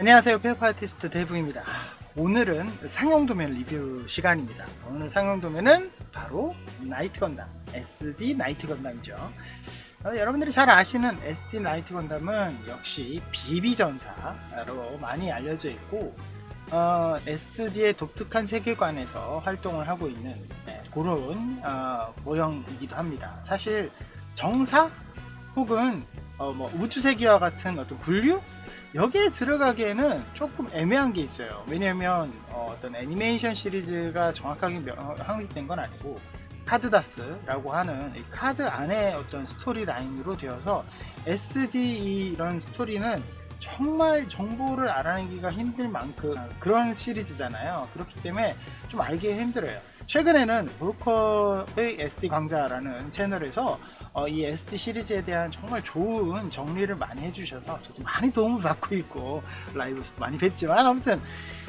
안녕하세요. 페어파 아티스트 대부입니다. 오늘은 상용도면 리뷰 시간입니다. 오늘 상용도면은 바로 나이트 건담, SD 나이트 건담이죠. 여러분들이 잘 아시는 SD 나이트 건담은 역시 비비전사로 많이 알려져 있고 SD의 독특한 세계관에서 활동을 하고 있는 그런 모형이기도 합니다. 사실 정사 혹은 우주세계와 같은 어떤 분류? 여기에 들어가기에는 조금 애매한 게 있어요. 왜냐면 어떤 애니메이션 시리즈가 정확하게 확립된 건 아니고 카드다스라고 하는 이 카드 안에 어떤 스토리 라인으로 되어서 SD 이런 스토리는 정말 정보를 알아내기가 힘들 만큼 그런 시리즈잖아요. 그렇기 때문에 좀 알기 힘들어요. 최근에는 볼커의 SD 강좌라는 채널에서 이 SD 시리즈에 대한 정말 좋은 정리를 많이 해주셔서 저도 많이 도움을 받고 있고 라이브에서 많이 뵀지만 아무튼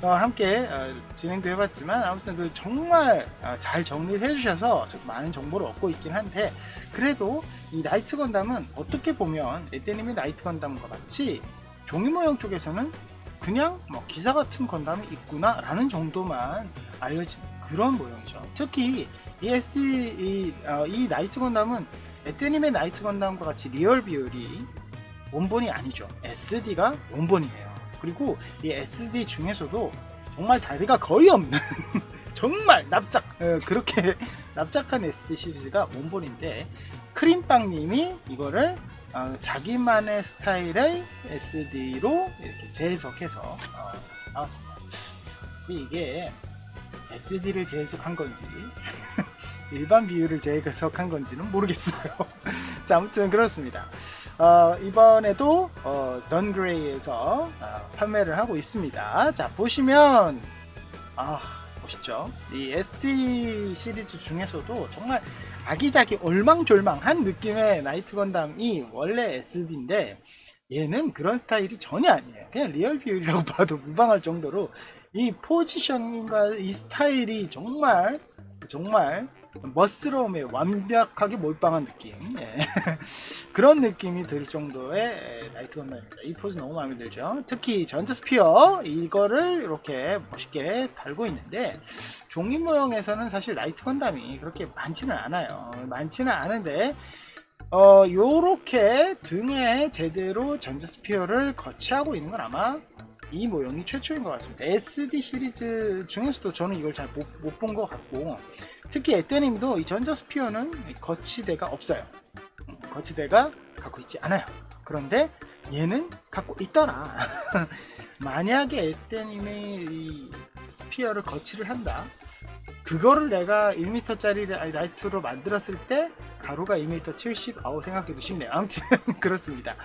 함께 진행도 해봤지만 아무튼 그 정말 잘 정리를 해주셔서 저도 많은 정보를 얻고 있긴 한데 그래도 이 나이트 건담은 어떻게 보면 에떼님의 나이트 건담과 같이 종이 모형 쪽에서는 그냥 기사 같은 건담이 있구나 라는 정도만 알려진 그런 모형이죠. 특히 이 SD 이 나이트 건담은 에떼님의 나이트 건담과 같이 리얼 비율이 원본이 아니죠. SD가 원본이에요. 그리고 이 SD 중에서도 정말 다리가 거의 없는 정말 그렇게 납작한 SD 시리즈가 원본인데 크림빵님이 이거를 자기만의 스타일의 SD로 이렇게 재해석해서 나왔습니다. 이게 SD를 재해석한 건지 일반 비율을 재해석한 건지는 모르겠어요. 자, 아무튼 그렇습니다. 이번에도 던그레이에서 판매를 하고 있습니다. 자, 보시면 멋있죠. 이 SD 시리즈 중에서도 정말 아기자기 얼망졸망한 느낌의 나이트 건담이 원래 SD인데 얘는 그런 스타일이 전혀 아니에요. 그냥 리얼 비율이라고 봐도 무방할 정도로 이 포지셔닝과 이 스타일이 정말 멋스러움에 완벽하게 몰빵한 느낌 그런 느낌이 들 정도의 나이트 건담입니다. 이 포즈 너무 마음에 들죠. 특히 전자 스피어 이거를 이렇게 멋있게 달고 있는데 종이 모형에서는 사실 나이트 건담이 그렇게 많지는 않아요. 많지는 않은데 요렇게 등에 제대로 전자 스피어를 거치하고 있는 건 아마 이 모형이 최초인 것 같습니다. SD 시리즈 중에서도 저는 이걸 잘 못 본 것 같고 특히 에떼님도 이 전자 스피어는 거치대가 없어요. 거치대가 갖고 있지 않아요. 그런데 얘는 갖고 있더라. 만약에 에떼님이 이 스피어를 거치를 한다. 그거를 내가 1m짜리 나이트로 만들었을 때 가로가 2m 70 생각해도 쉽네요. 아무튼 그렇습니다.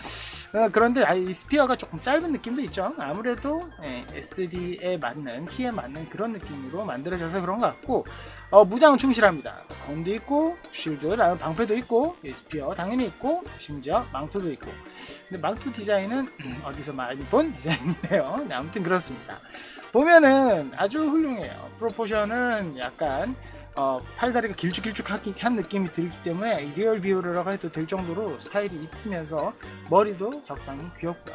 그런데 이 스피어가 조금 짧은 느낌도 있죠. 아무래도 SD에 맞는 키에 맞는 그런 느낌으로 만들어져서 그런 것 같고 무장은 충실합니다. 검도 있고 쉴드, 방패도 있고 스피어 당연히 있고 심지어 망토도 있고 근데 망토 디자인은 어디서 많이 본 디자인이네요. 네, 아무튼 그렇습니다. 보면은 아주 훌륭해요. 프로포션은 약간 팔다리가 길쭉길쭉한 느낌이 들기 때문에 리얼 비율이라고 해도 될 정도로 스타일이 있으면서 머리도 적당히 귀엽고요.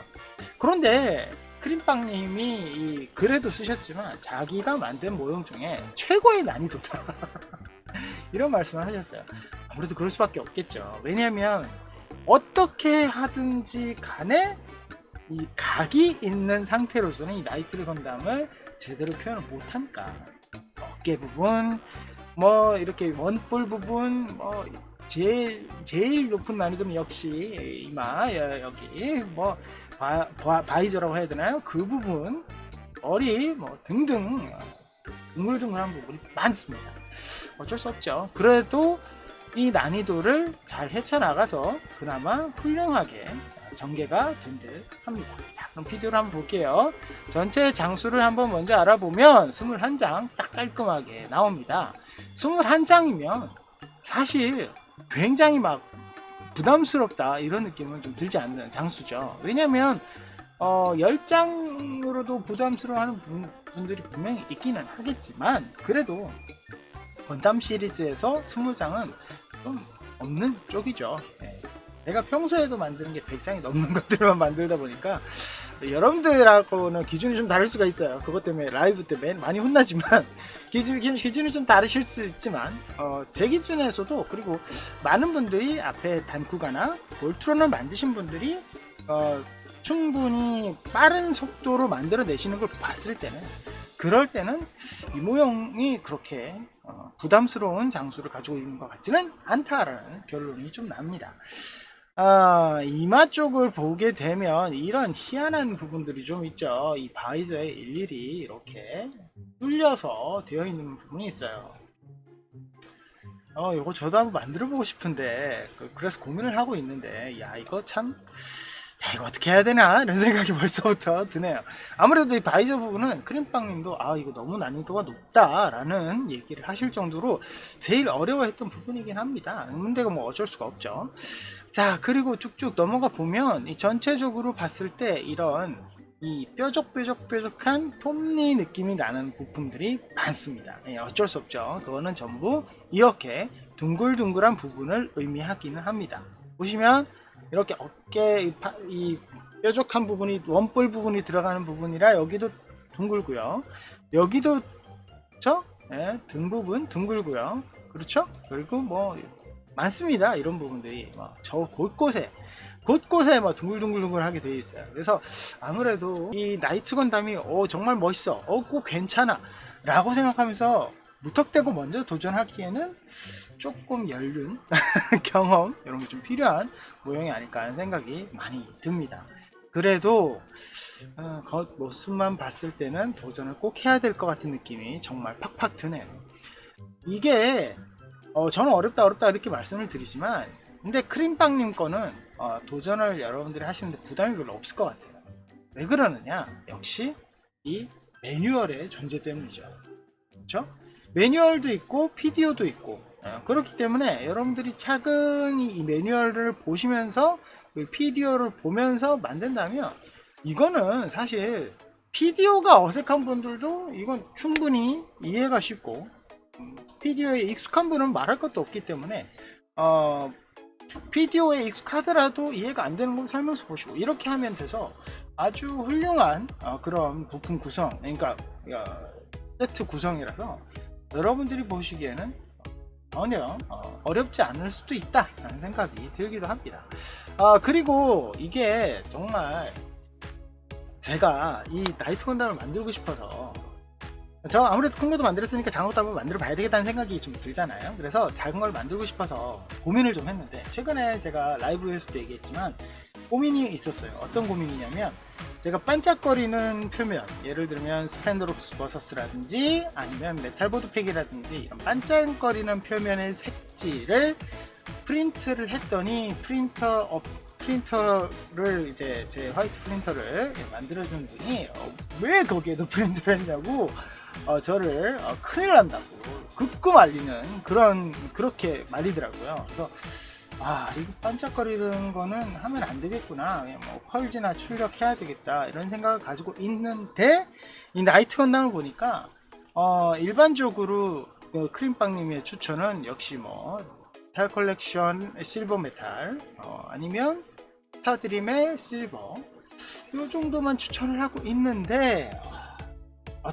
그런데 크림빵님이 이 글에도 쓰셨지만 자기가 만든 모형 중에 최고의 난이도다 이런 말씀을 하셨어요. 아무래도 그럴 수밖에 없겠죠. 왜냐하면 어떻게 하든지 간에 이 각이 있는 상태로서는 이 나이트 건담을 제대로 표현을 못하니까 어깨 부분 이렇게 원뿔 부분 제일 높은 난이도는 역시 이마 여기 바이저라고 해야 되나요? 그 부분 머리 등등 둥글둥글한 부분이 많습니다. 어쩔 수 없죠. 그래도 이 난이도를 잘 헤쳐나가서 그나마 훌륭하게 전개가 된 듯 합니다. 자, 그럼 비디오를 한번 볼게요. 전체 장수를 한번 먼저 알아보면 21장 딱 깔끔하게 나옵니다. 21장이면 사실 굉장히 부담스럽다 이런 느낌은 좀 들지 않는 장수죠. 왜냐면 10장으로도 부담스러워하는 분들이 분명히 있기는 하겠지만 그래도 건담 시리즈에서 20장은 좀 없는 쪽이죠. 내가 평소에도 만드는 게 100장이 넘는 것들만 만들다 보니까 여러분들하고는 기준이 좀 다를 수가 있어요. 그것 때문에 라이브 때문에 많이 혼나지만 기준이 좀 다르실 수 있지만 제 기준에서도, 그리고 많은 분들이 앞에 단쿠가나 볼트론을 만드신 분들이 충분히 빠른 속도로 만들어내시는 걸 봤을 때는, 그럴 때는 이 모형이 그렇게 부담스러운 장수를 가지고 있는 것 같지는 않다라는 결론이 좀 납니다. 이마 쪽을 보게 되면 이런 희한한 부분들이 좀 있죠. 이 바이저에 일일이 이렇게 뚫려서 되어 있는 부분이 있어요. 이거 저도 한번 만들어 보고 싶은데, 그래서 고민을 하고 있는데, 야, 이거 어떻게 해야 되나 이런 생각이 벌써부터 드네요. 아무래도 이 바이저 부분은 크림빵님도 이거 너무 난이도가 높다라는 얘기를 하실 정도로 제일 어려워했던 부분이긴 합니다. 근데 뭐 어쩔 수가 없죠. 자, 그리고 쭉쭉 넘어가 보면 이 전체적으로 봤을 때 이런 이 뾰족한 톱니 느낌이 나는 부품들이 많습니다. 어쩔 수 없죠. 그거는 전부 이렇게 둥글둥글한 부분을 의미하기는 합니다. 보시면 이렇게 어깨 이 뾰족한 부분이 원뿔 부분이 들어가는 부분이라 여기도 둥글고요. 여기도 그렇죠? 등 부분 둥글고요. 그렇죠? 그리고 뭐 많습니다. 이런 부분들이 저 곳곳에 둥글둥글하게 되어 있어요. 그래서 아무래도 이 나이트 건담이 정말 멋있어, 꼭 괜찮아 라고 생각하면서 무턱대고 먼저 도전하기에는 조금 연륜 경험 이런 게 좀 필요한 모형이 아닐까 하는 생각이 많이 듭니다. 그래도 겉모습만 봤을 때는 도전을 꼭 해야 될 것 같은 느낌이 정말 팍팍 드네요. 이게 저는 어렵다 이렇게 말씀을 드리지만, 근데 크림빵님 거는 도전을 여러분들이 하시는데 부담이 별로 없을 것 같아요. 왜 그러느냐? 역시 이 매뉴얼의 존재 때문이죠. 그렇죠? 매뉴얼도 있고 PDO도 있고, 그렇기 때문에 여러분들이 차근히 이 매뉴얼을 보시면서 PDO를 보면서 만든다면, 이거는 사실 PDO가 어색한 분들도 이건 충분히 이해가 쉽고, PDO에 익숙한 분은 말할 것도 없기 때문에 PDO에 익숙하더라도 이해가 안 되는 걸 설명서 보시고 이렇게 하면 돼서 아주 훌륭한 그런 부품 구성, 그러니까 세트 구성이라서 여러분들이 보시기에는 전혀 어렵지 않을 수도 있다 라는 생각이 들기도 합니다. 그리고 이게 정말 제가 이 나이트 건담을 만들고 싶어서, 저 아무래도 큰 것도 만들었으니까 작은 것도 한번 만들어 봐야 되겠다는 생각이 좀 들잖아요. 그래서 작은 걸 만들고 싶어서 고민을 좀 했는데, 최근에 제가 라이브에서도 얘기했지만 고민이 있었어요. 어떤 고민이냐면, 제가 반짝거리는 표면, 예를 들면 스펜더록스 버서스라든지 아니면 메탈보드 팩이라든지 이런 반짝거리는 표면의 색지를 프린트를 했더니, 프린터를 이제 제 화이트 프린터를 만들어준 분이 왜 거기에도 프린트를 했냐고 저를 큰일 난다고 극구 말리는 그렇게 말리더라고요. 그래서 이거 반짝거리는 거는 하면 안 되겠구나, 뭐 펄지나 출력해야 되겠다 이런 생각을 가지고 있는데, 이 나이트 건담을 보니까 일반적으로 크림빵님의 추천은 역시 뭐 메탈 컬렉션 실버 메탈, 아니면 스타드림의 실버, 이 정도만 추천을 하고 있는데,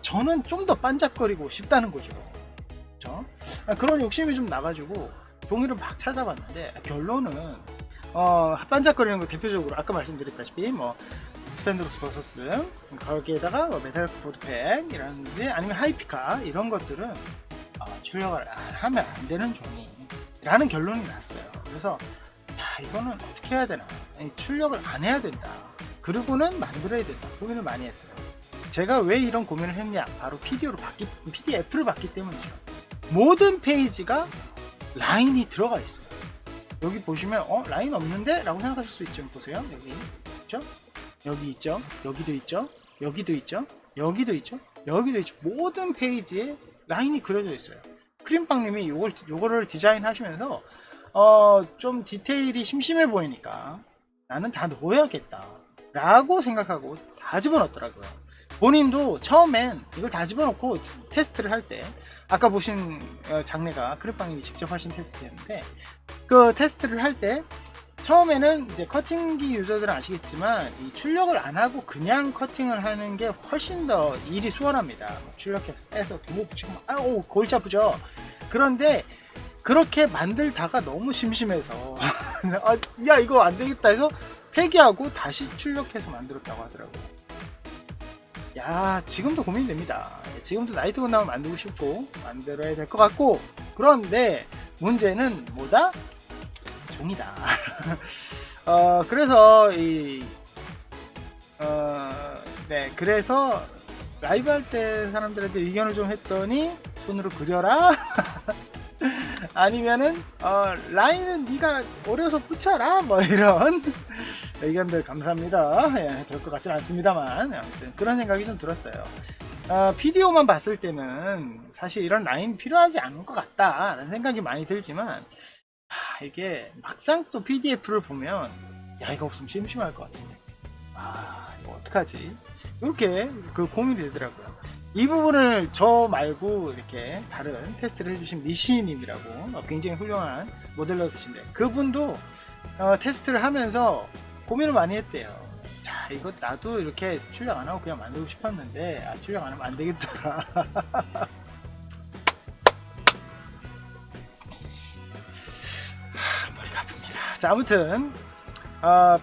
저는 좀 더 반짝거리고 싶다는 거죠. 그렇죠? 그런 욕심이 좀 나가지고 종이를 막 찾아봤는데, 결론은 반짝거리는 거 대표적으로 아까 말씀드렸다시피 뭐 스펜드록스 버서스, 거기에다가 메탈 보드팩이라든지 아니면 하이피카, 이런 것들은 출력을 하면 안 되는 종이라는 결론이 났어요. 그래서 이거는 어떻게 해야 되나, 출력을 안 해야 된다, 그리고는 만들어야 된다, 고민을 많이 했어요. 제가 왜 이런 고민을 했냐, 바로 PDF를 봤기 때문이죠. 모든 페이지가 라인이 들어가 있어요. 여기 보시면 라인 없는데? 라고 생각하실 수 있죠. 보세요. 여기 있죠? 여기 있죠? 여기도 있죠? 여기도 있죠? 여기도 있죠? 여기도 있죠? 모든 페이지에 라인이 그려져 있어요. 크림빵님이 요거를 디자인 하시면서 좀 디테일이 심심해 보이니까 나는 다 넣어야겠다 라고 생각하고 다 집어넣었더라고요. 본인도 처음엔 이걸 다 집어넣고 테스트를 할 때, 아까 보신 장르가 크림빵님이 직접 하신 테스트였는데, 그 테스트를 할 때 처음에는 이제 커팅기 유저들은 아시겠지만 이 출력을 안 하고 그냥 커팅을 하는 게 훨씬 더 일이 수월합니다. 출력해서 빼서 도모 붙이고 아우 골치 아프죠. 그런데 그렇게 만들다가 너무 심심해서 야 이거 안 되겠다 해서 폐기하고 다시 출력해서 만들었다고 하더라고요. 야 지금도 고민됩니다. 지금도 나이트 건담을 만들고 싶고 만들어야 될 것 같고, 그런데 문제는 뭐다? 종이다. 그래서 그래서 라이브 할 때 사람들한테 의견을 좀 했더니 손으로 그려라. 아니면은 라인은 네가 오려서 붙여라, 뭐 이런 의견들 감사합니다. 예, 될 것 같지는 않습니다만 아무튼 그런 생각이 좀 들었어요. 비디오만 봤을 때는 사실 이런 라인 필요하지 않은 것 같다라는 생각이 많이 들지만, 이게 막상 또 PDF를 보면 야 이거 없으면 심심할 것 같은데 이거 어떡하지, 이렇게 그 고민이 되더라고요. 이 부분을 저 말고 이렇게 다른 테스트를 해주신 미시님이라고 굉장히 훌륭한 모델러 계신데, 그분도 테스트를 하면서 고민을 많이 했대요. 자 이거 나도 이렇게 출력 안 하고 그냥 만들고 싶었는데 출력 안 하면 안 되겠더라. 머리가 아픕니다. 자 아무튼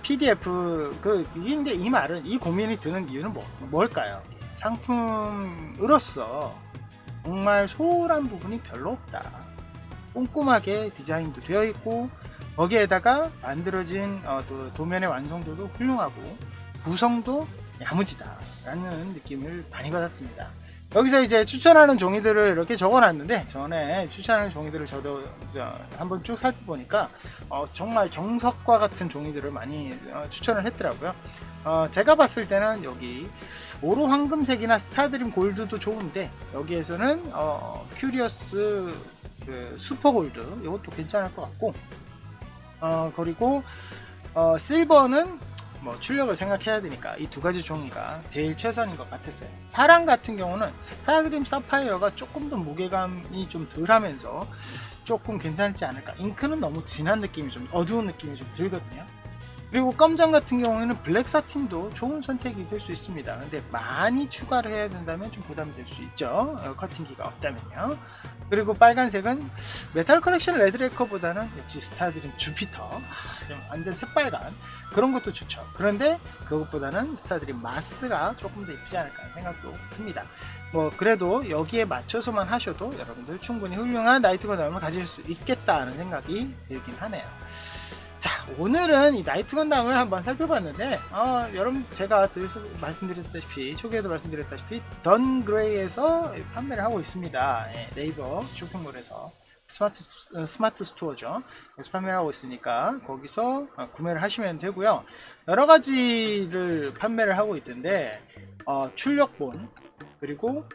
PDF 근데 이 말은, 이 고민이 드는 이유는 뭘까요? 상품으로서 정말 소홀한 부분이 별로 없다. 꼼꼼하게 디자인도 되어 있고 거기에다가 만들어진 또 도면의 완성도도 훌륭하고 구성도 야무지다 라는 느낌을 많이 받았습니다. 여기서 이제 추천하는 종이들을 이렇게 적어놨는데, 전에 추천하는 종이들을 저도 한번 쭉 살펴보니까 정말 정석과 같은 종이들을 많이 추천을 했더라고요. 제가 봤을 때는 여기 오로 황금색이나 스타드림 골드도 좋은데, 여기에서는 큐리어스 슈퍼 골드 이것도 괜찮을 것 같고, 그리고 실버는 뭐 출력을 생각해야 되니까 이 두 가지 종이가 제일 최선인 것 같았어요. 파랑 같은 경우는 스타드림 사파이어가 조금 더 무게감이 좀 덜하면서 조금 괜찮지 않을까. 잉크는 너무 진한 느낌이, 좀 어두운 느낌이 좀 들거든요. 그리고 검정 같은 경우에는 블랙 사틴도 좋은 선택이 될 수 있습니다. 근데 많이 추가를 해야 된다면 좀 부담이 될 수 있죠, 커팅기가 없다면요. 그리고 빨간색은 메탈 컬렉션 레드레커보다는 역시 스타드림 주피터, 완전 새빨간 그런 것도 좋죠. 그런데 그것보다는 스타드림 마스가 조금 더 이쁘지 않을까 하는 생각도 듭니다. 뭐 그래도 여기에 맞춰서만 하셔도 여러분들 충분히 훌륭한 나이트 건담을 가질 수 있겠다는 생각이 들긴 하네요. 자 오늘은 이 나이트 건담을 한번 살펴봤는데, 여러분 제가 말씀드렸다시피 초기에도 말씀드렸다시피 던그레이에서 판매를 하고 있습니다. 네이버 쇼핑몰에서 스마트 스토어죠. 거기서 판매를 하고 있으니까 거기서 구매를 하시면 되고요. 여러 가지를 판매를 하고 있던데 출력본, 그리고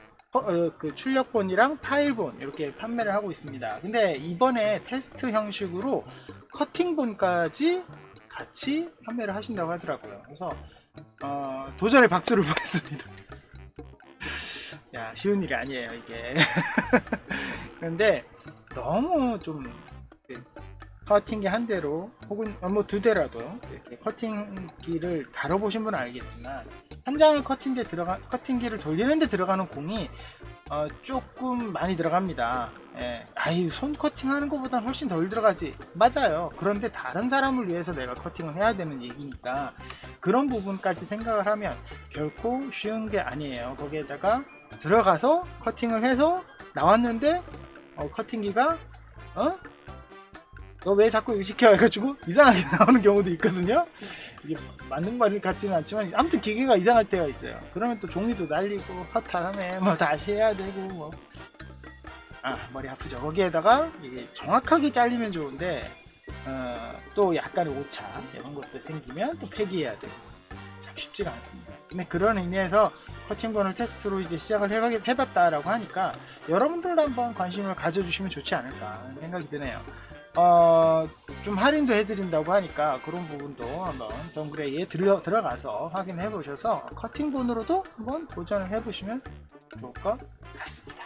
그 출력본이랑 파일본 이렇게 판매를 하고 있습니다. 근데 이번에 테스트 형식으로 커팅본까지 같이 판매를 하신다고 하더라고요. 그래서 도전의 박수를 보냈습니다. 야 쉬운 일이 아니에요 이게. 그런데 너무 좀 커팅기 한 대로 혹은 뭐 두 대라도 이렇게 커팅기를 다뤄보신 분은 알겠지만, 한 장을 커팅기를 돌리는데 들어가는 공이 조금 많이 들어갑니다. 손 커팅하는 것보다 훨씬 덜 들어가지, 맞아요. 그런데 다른 사람을 위해서 내가 커팅을 해야 되는 얘기니까 그런 부분까지 생각을 하면 결코 쉬운 게 아니에요. 거기에다가 들어가서 커팅을 해서 나왔는데 커팅기가 너 왜 자꾸 이거 시켜 해가지고 이상하게 나오는 경우도 있거든요. 이게 맞는 말 같지는 않지만 아무튼 기계가 이상할 때가 있어요. 그러면 또 종이도 날리고 허탈하네, 뭐 다시 해야 되고 뭐 머리 아프죠. 거기에다가 이게 정확하게 잘리면 좋은데 또 약간의 오차 이런 것도 생기면 또 폐기해야 되고 참 쉽지가 않습니다. 근데 그런 의미에서 커팅본을 테스트로 이제 시작을 해봤다라고 하니까 여러분들도 한번 관심을 가져주시면 좋지 않을까 하는 생각이 드네요. 좀 할인도 해드린다고 하니까 그런 부분도 한번 던그레이에 들어가서 확인해 보셔서 커팅본으로도 한번 도전을 해보시면 좋을 것 같습니다.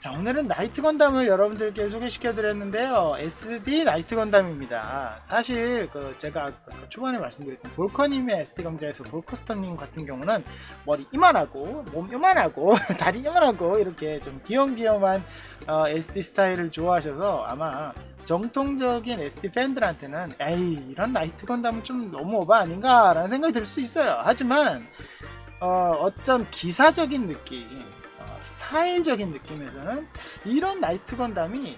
자, 오늘은 나이트 건담을 여러분들께 소개시켜 드렸는데요. SD 나이트 건담입니다. 사실 제가 아까 초반에 말씀드렸던 볼커님의 SD 강좌에서 볼커스터님 같은 경우는 머리 이만하고 몸 이만하고 다리 이만하고 이렇게 좀 귀염귀염한 SD 스타일을 좋아하셔서 아마 정통적인 SD 팬들한테는 에이 이런 나이트 건담은 좀 너무 오버 아닌가 라는 생각이 들 수도 있어요. 하지만 어떤 기사적인 느낌, 스타일적인 느낌에서는 이런 나이트 건담이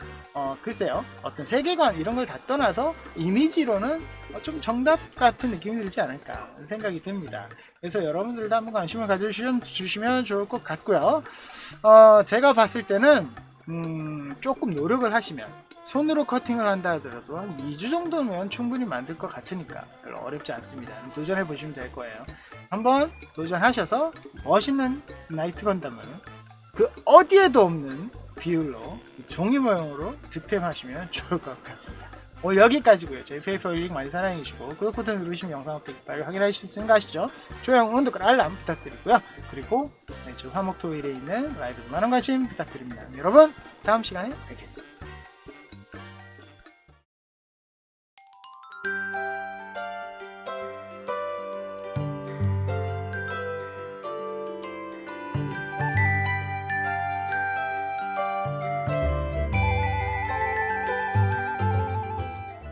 글쎄요 어떤 세계관 이런 걸 다 떠나서 이미지로는 좀 정답 같은 느낌이 들지 않을까 생각이 듭니다. 그래서 여러분들도 한번 관심을 가져주시면 좋을 것 같고요. 제가 봤을 때는 조금 노력을 하시면 손으로 커팅을 한다 하더라도 한 2주 정도면 충분히 만들 것 같으니까 별로 어렵지 않습니다. 도전해 보시면 될 거예요. 한번 도전하셔서 멋있는 나이트 건담을 그 어디에도 없는 비율로 종이 모형으로 득템하시면 좋을 것 같습니다. 오늘 여기까지고요. 저희 페이퍼 링 많이 사랑해주시고 구독 버튼 누르시면 영상 업데이트 빨리 확인하실 수 있는 거 아시죠? 좋아요, 구독, 알람 부탁드리고요. 그리고 매주 화목토일에 있는 라이브도 많은 관심 부탁드립니다. 여러분 다음 시간에 뵙겠습니다.